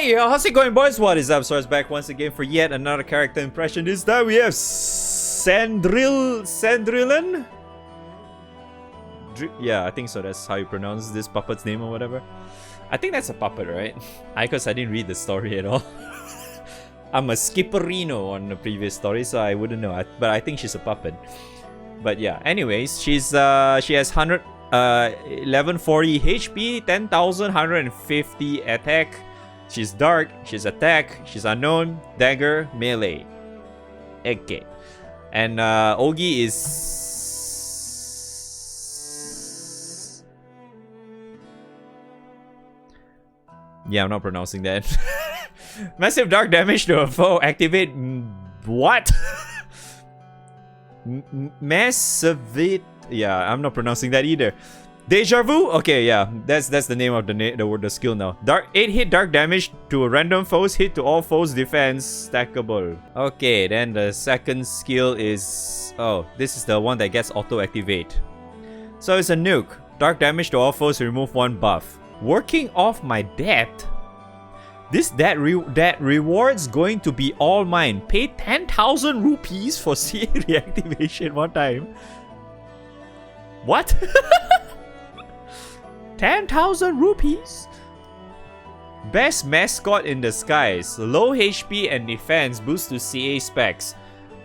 Hey, how's it going, boys? What is up? So it's back once again for yet another character impression. This time we have Cendrillon? Yeah, I think so. That's how you pronounce this puppet's name or whatever. I think that's a puppet, right? Because I didn't read the story at all. I'm a skipperino on the previous story, so I wouldn't know. But I think she's a puppet. But yeah, anyways, she has 1140 HP, 10,150 attack. She's dark, she's attack, she's unknown, dagger, melee. Okay. And Ogi is... Yeah, I'm not pronouncing that. Massive dark damage to a foe. Activate... What? Massive... Yeah, I'm not pronouncing that either. Deja vu? Okay, yeah, that's the name of the skill now. 8 hit dark damage to a random foes, hit to all foes, defense, stackable. Okay, then the second skill is... Oh, this is the one that gets auto-activate. So it's a nuke. Dark damage to all foes, remove 1 buff. Working off my debt? This debt rewards going to be all mine. Pay 10,000 rupees for CA reactivation one time. What? 10,000 rupees? Best mascot in the skies. Low HP and defense boost to CA specs.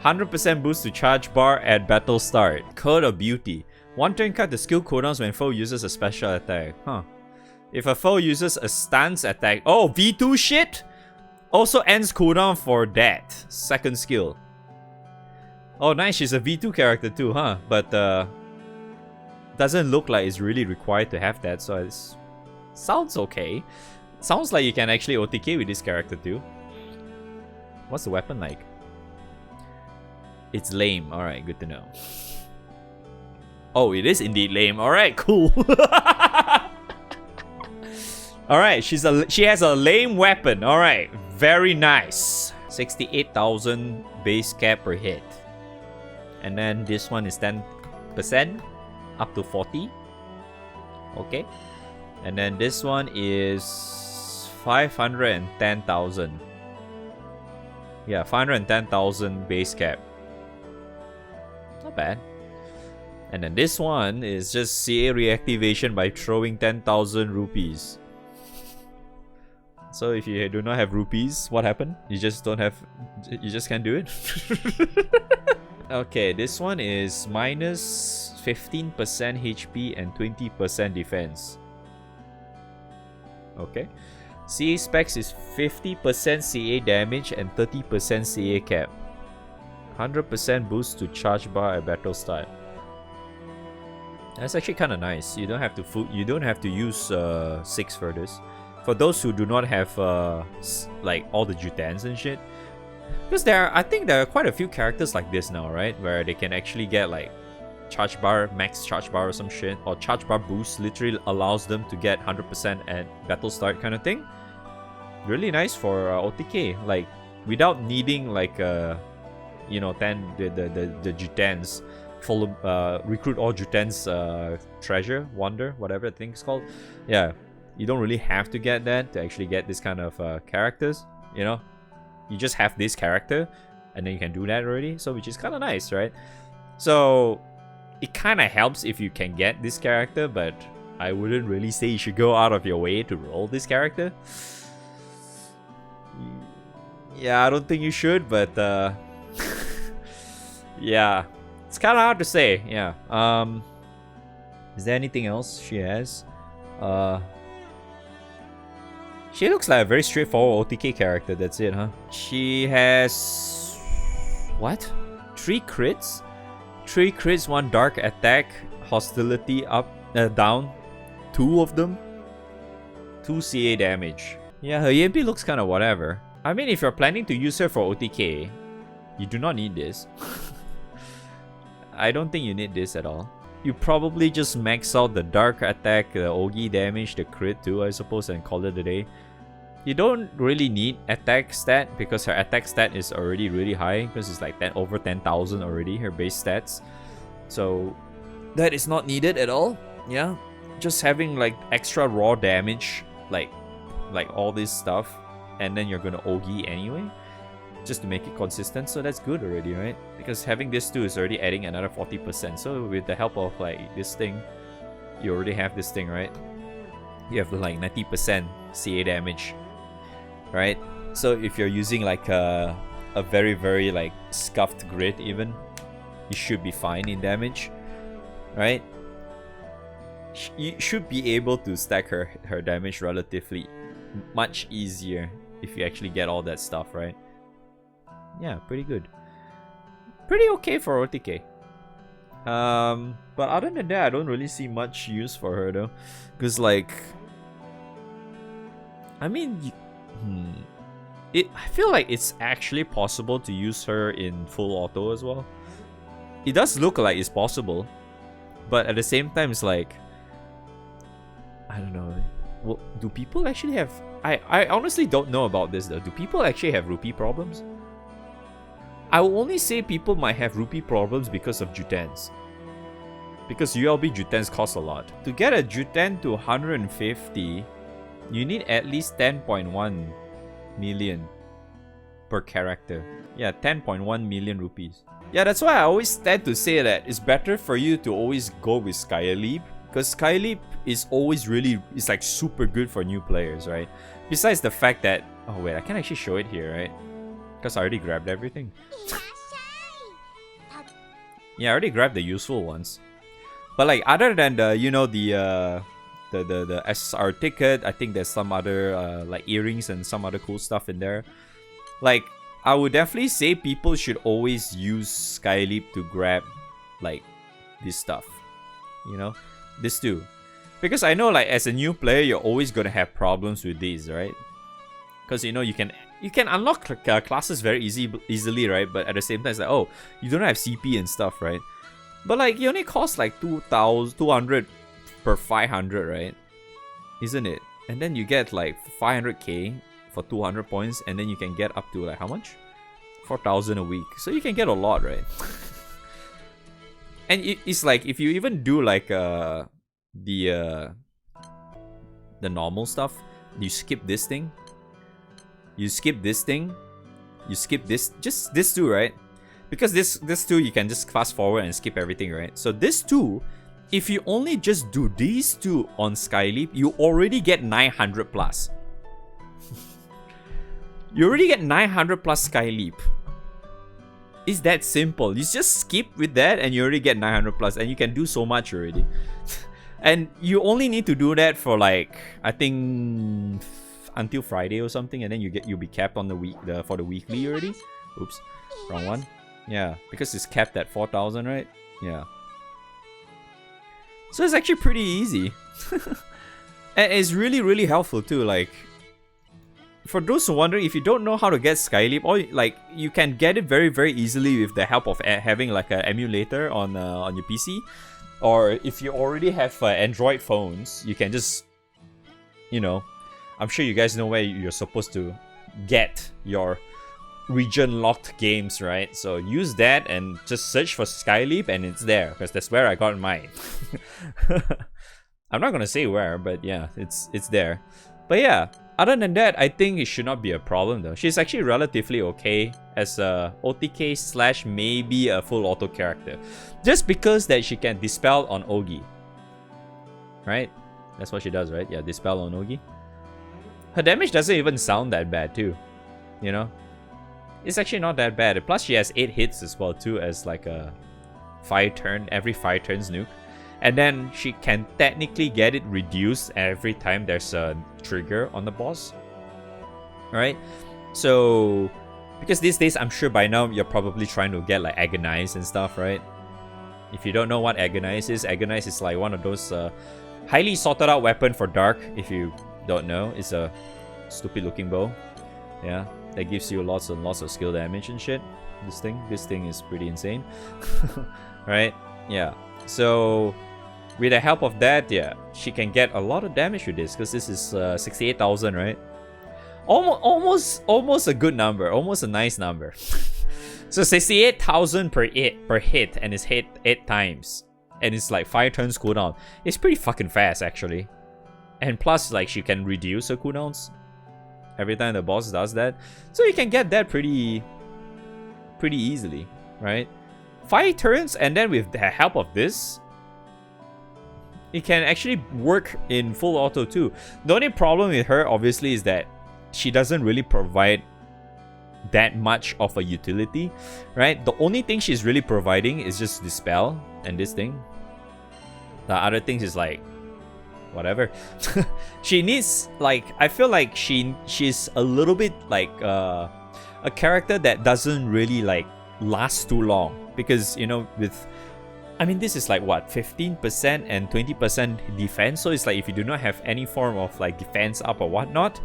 100% boost to charge bar at battle start. Code of Beauty. One turn cut the skill cooldowns when foe uses a special attack. Huh. If a foe uses a stance attack... Oh, V2 shit? Also ends cooldown for that. Second skill. Oh, nice. She's a V2 character too, huh? But, doesn't look like it's really required to have that, so it sounds okay. Sounds like you can actually OTK with this character too. What's the weapon like? It's lame. Alright, good to know. Oh, it is indeed lame. Alright, cool. Alright, she has a lame weapon. Alright, very nice. 68,000 base cap per hit. And then this one is 10%. Up to 40. Okay. And then this one is 510,000. Yeah, 510,000 base cap. Not bad. And then this one is just CA reactivation by throwing 10,000 rupees. So if you do not have rupees, what happened? You just can't do it? Okay, this one is minus 15% HP and 20% defense. Okay. CA specs is 50% CA damage and 30% CA cap. 100% boost to charge bar at battle start. That's actually kind of nice. You don't have to use 6 for this. For those who do not have like all the jutans and shit. Because I think there are quite a few characters like this now, right? Where they can actually get like charge bar, max charge bar or some shit, or charge bar boost literally allows them to get 100% at battle start kind of thing. Really nice for OTK, like without needing like the jutans, full recruit all jutans treasure, wonder, whatever the thing's called. Yeah, you don't really have to get that to actually get this kind of characters, you know. You just have this character and then you can do that already, so which is kind of nice, right? So it kind of helps if you can get this character, but I wouldn't really say you should go out of your way to roll this character. Yeah, I don't think you should, but yeah, it's kind of hard to say. Yeah. Is there anything else she has? She looks like a very straightforward OTK character, that's it, huh? She has... What? 3 crits? 3 crits, 1 dark attack, hostility up, down. 2 of them. 2 CA damage. Yeah, her EMP looks kind of whatever. I mean, if you're planning to use her for OTK, you do not need this. I don't think you need this at all. You probably just max out the dark attack, the Ogi damage, the crit too, I suppose, and call it a day. You don't really need attack stat because her attack stat is already really high because it's like over 10,000 already, her base stats. So that is not needed at all. Yeah, just having like extra raw damage, like all this stuff, and then you're gonna Ogi anyway, just to make it consistent. So that's good already, right? Because having this 2 is already adding another 40%. So with the help of like this thing, you already have this thing, right? You have like 90% CA damage, right? So if you're using like a very, very like scuffed grid even, you should be fine in damage, right? You should be able to stack her damage relatively much easier if you actually get all that stuff, right? Yeah, pretty good. Pretty okay for OTK. But other than that, I don't really see much use for her though. Because like, I mean, I feel like it's actually possible to use her in full auto as well. It does look like it's possible. But at the same time, it's like, I don't know. Well, do people actually have... I honestly don't know about this though. Do people actually have rupee problems? I will only say people might have rupee problems because of jutens. Because ULB jutens cost a lot. To get a juten to 150, you need at least 10.1 million per character. Yeah, 10.1 million rupees. Yeah, that's why I always tend to say that it's better for you to always go with Skyleap. Because Skyleap is always really, it's like super good for new players, right? Besides the fact that, oh wait, I can actually show it here, right? Because I already grabbed everything. Yeah, I already grabbed the useful ones. But like other than the, you know, the SSR ticket, I think there's some other like earrings and some other cool stuff in there. Like, I would definitely say people should always use Skyleap to grab like this stuff, you know, this too. Because I know like as a new player, you're always gonna have problems with these, right? Because you know you can unlock classes very easily, right? But at the same time, it's like, oh, you don't have CP and stuff, right? But like, it only costs like 2,200 per 500, right? Isn't it? And then you get like 500k for 200 points, and then you can get up to like how much? 4,000 a week. So you can get a lot, right? And it's like if you even do like the normal stuff, you skip this thing. You skip this thing. You skip this, just this two, right? Because this two you can just fast forward and skip everything, right? So this two, if you only just do these two on Skyleap, you already get 900 plus. You already get 900 plus Skyleap. It's that simple. You just skip with that and you already get 900 plus, and you can do so much already. And you only need to do that for like, I think until Friday or something, and then you'll be capped on for the weekly already. Oops, wrong one. Yeah, because it's capped at 4,000, right? Yeah. So it's actually pretty easy. And it's really, really helpful too. Like, for those who wonder, if you don't know how to get Skyleap, or like you can get it very, very easily with the help of having like an emulator on your PC, or if you already have Android phones, you can just, you know, I'm sure you guys know where you're supposed to get your region locked games, right? So use that and just search for Skyleap, and it's there, because that's where I got mine. I'm not gonna say where, but yeah, it's there. But yeah, other than that, I think it should not be a problem though. She's actually relatively okay as a OTK / maybe a full auto character, just because that she can dispel on Ogi, right? That's what she does, right? Yeah, dispel on Ogi. Her damage doesn't even sound that bad too, you know? It's actually not that bad. Plus she has 8 hits as well too, as like a every 5 turns nuke. And then she can technically get it reduced every time there's a trigger on the boss. Alright? So, because these days, I'm sure by now you're probably trying to get like Agonize and stuff, right? If you don't know what Agonize is like one of those highly sorted out weapon for Dark. If you don't know, it's a stupid looking bow. Yeah, that gives you lots and lots of skill damage and shit. This thing is pretty insane. Right? Yeah. So with the help of that, yeah, she can get a lot of damage with this, because this is 68,000, right? Almost a good number, almost a nice number. So 68,000 per hit, and it's hit 8 times, and it's like 5 turns cooldown. It's pretty fucking fast actually. And plus, like, she can reduce her cooldowns every time the boss does that. So you can get that pretty easily, right? 5 turns, and then with the help of this, it can actually work in full auto too. The only problem with her, obviously, is that she doesn't really provide that much of a utility, right? The only thing she's really providing is just Dispel and this thing. The other things is like, whatever. She needs, like, I feel like she's a little bit like a character that doesn't really like last too long, because, you know, with, I mean, this is like what, 15% and 20% defense, so it's like if you do not have any form of like defense up or whatnot,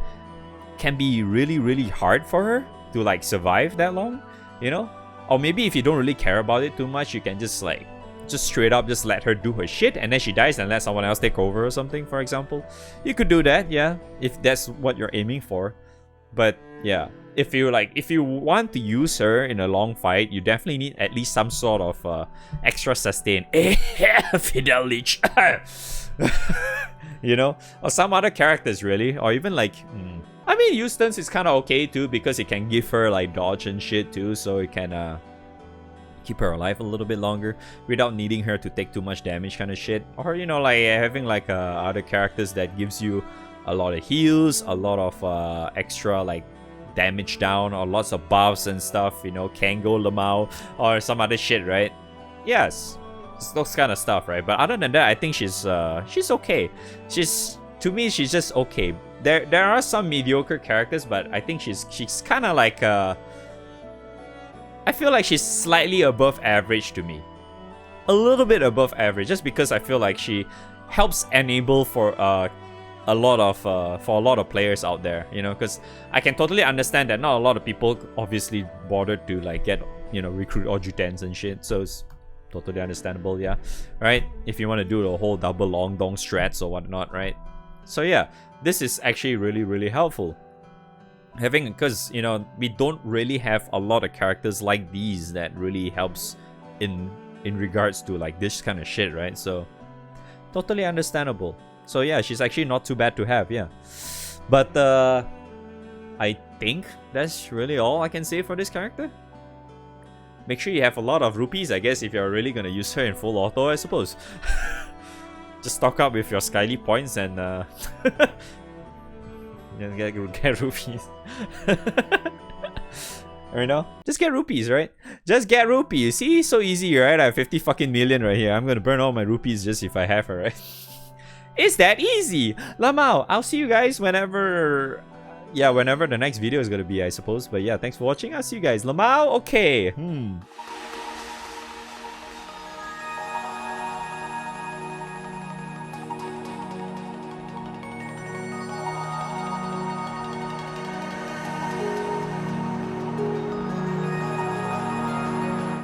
can be really hard for her to like survive that long, you know? Or maybe if you don't really care about it too much, you can just like straight up just let her do her shit, and then she dies and let someone else take over or something, for example. You could do that, yeah, if that's what you're aiming for. But yeah, if you want to use her in a long fight, you definitely need at least some sort of extra sustain. Fidel Leech. You know, or some other characters really, or even like I mean, Eustace is kind of okay too, because it can give her like dodge and shit too, so it can keep her alive a little bit longer without needing her to take too much damage kind of shit. Or, you know, like having like other characters that gives you a lot of heals, a lot of extra like damage down, or lots of buffs and stuff, you know, Kango, Lamau, or some other shit, right? Yes, it's those kind of stuff, right? But other than that, I think she's okay. To me, she's just okay. There are some mediocre characters, but I think she's kind of like I feel like she's slightly above average to me. A little bit above average, just because I feel like she helps enable for a lot of players out there, you know, because I can totally understand that not a lot of people obviously bothered to like get, you know, recruit all Jutens and shit, so it's totally understandable, yeah, right? If you want to do the whole double long dong strats or whatnot, right? So yeah, this is actually really helpful. Because, you know, we don't really have a lot of characters like these that really helps in regards to like this kind of shit, right? So totally understandable. So yeah, she's actually not too bad to have, yeah. But I think that's really all I can say for this character. Make sure you have a lot of rupees, I guess, if you're really gonna use her in full auto, I suppose. Just stock up with your Skyly points and get rupees. You know? Just get rupees, right? Just get rupees. See, so easy, right? I have 50 fucking million right here. I'm gonna burn all my rupees just if I have her, right? It's that easy! Lamau, I'll see you guys whenever the next video is gonna be, I suppose. But yeah, thanks for watching. I'll see you guys. Lamau, okay.